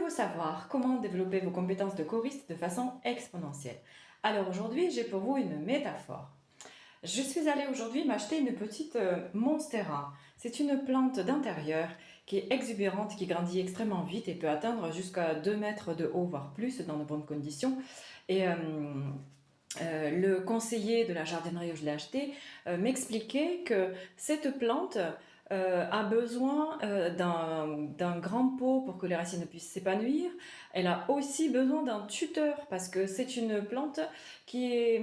Voulez-vous savoir comment développer vos compétences de choriste de façon exponentielle? Alors aujourd'hui, j'ai pour vous une métaphore. Je suis allée aujourd'hui m'acheter une petite Monstera. C'est une plante d'intérieur qui est exubérante, qui grandit extrêmement vite et peut atteindre jusqu'à 2 mètres de haut, voire plus, dans de bonnes conditions. Et le conseiller de la jardinerie où je l'ai acheté m'expliquait que cette plante a besoin d'un grand pot pour que les racines puissent s'épanouir. Elle a aussi besoin d'un tuteur parce que c'est une plante qui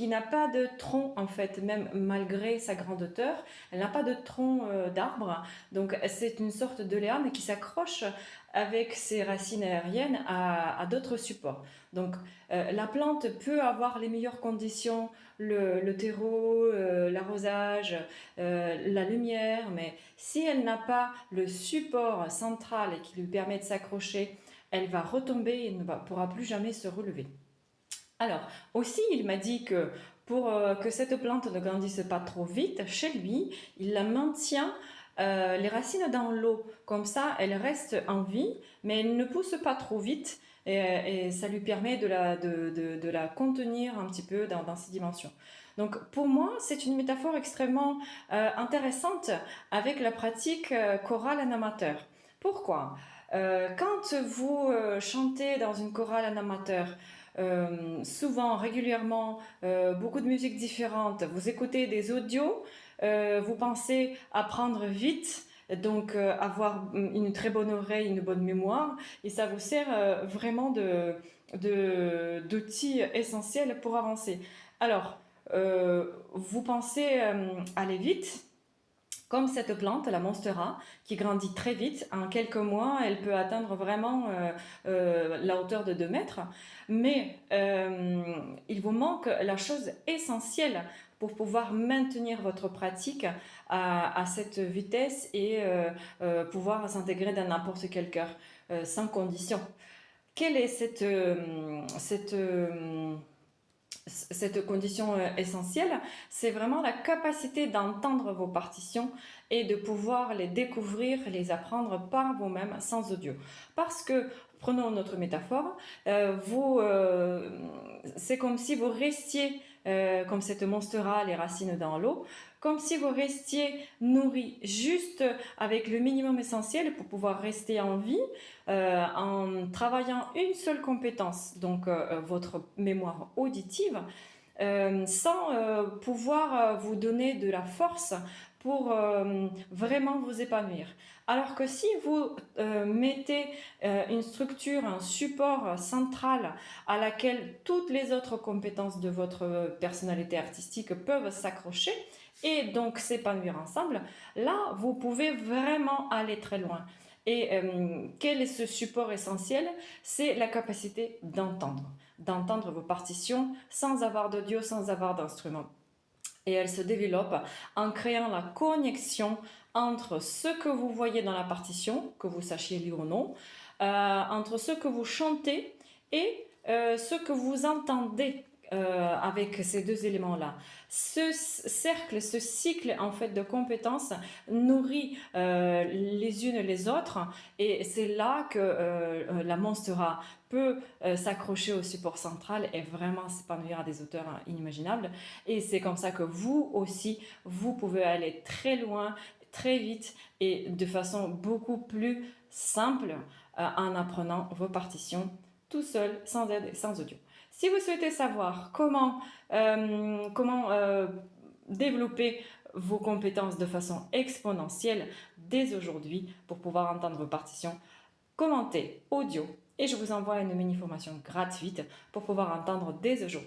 n'a pas de tronc en fait, même malgré sa grande hauteur. Elle n'a pas de tronc d'arbre, donc c'est une sorte de liane qui s'accroche avec ses racines aériennes à d'autres supports. Donc la plante peut avoir les meilleures conditions, le terreau, l'arrosage, la lumière, mais si elle n'a pas le support central et qui lui permet de s'accrocher, elle va retomber et ne pourra plus jamais se relever. Alors, aussi, il m'a dit que pour que cette plante ne grandisse pas trop vite, chez lui, il la maintient les racines dans l'eau. Comme ça, elle reste en vie, mais elle ne pousse pas trop vite et ça lui permet de la contenir un petit peu dans ses dimensions. Donc, pour moi, c'est une métaphore extrêmement intéressante avec la pratique chorale en amateur. Pourquoi? Quand vous chantez dans une chorale en amateur, souvent, régulièrement, beaucoup de musiques différentes, vous écoutez des audios, vous pensez apprendre vite, donc avoir une très bonne oreille, une bonne mémoire, et ça vous sert vraiment d'outil essentiel pour avancer. Alors, vous pensez aller vite, comme cette plante, la Monstera, qui grandit très vite. En quelques mois, elle peut atteindre vraiment la hauteur de 2 mètres. Mais il vous manque la chose essentielle pour pouvoir maintenir votre pratique à cette vitesse et pouvoir s'intégrer dans n'importe quel cœur, sans condition. Quelle est cette condition essentielle? C'est vraiment la capacité d'entendre vos partitions et de pouvoir les découvrir, les apprendre par vous-même sans audio. Parce que, prenons notre métaphore, c'est comme si vous restiez, comme cette monstera, les racines dans l'eau, comme si vous restiez nourri juste avec le minimum essentiel pour pouvoir rester en vie, en travaillant une seule compétence, donc votre mémoire auditive, sans pouvoir vous donner de la force pour vraiment vous épanouir. Alors que si vous mettez une structure, un support central à laquelle toutes les autres compétences de votre personnalité artistique peuvent s'accrocher et donc s'épanouir ensemble, là, vous pouvez vraiment aller très loin. Et quel est ce support essentiel? C'est la capacité d'entendre vos partitions sans avoir d'audio, sans avoir d'instrument. Et elle se développe en créant la connexion entre ce que vous voyez dans la partition, que vous sachiez lire ou non, entre ce que vous chantez et ce que vous entendez avec ces deux éléments-là. Ce cercle, ce cycle en fait de compétences nourrit les unes les autres et c'est là que la Monstera peut s'accrocher au support central et vraiment s'épanouir à des hauteurs inimaginables. Et c'est comme ça que vous aussi, vous pouvez aller très loin, très vite et de façon beaucoup plus simple en apprenant vos partitions tout seul, sans aide et sans audio. Si vous souhaitez savoir comment développer vos compétences de façon exponentielle dès aujourd'hui pour pouvoir entendre vos partitions, commentez audio et je vous envoie une mini-formation gratuite pour pouvoir entendre dès aujourd'hui.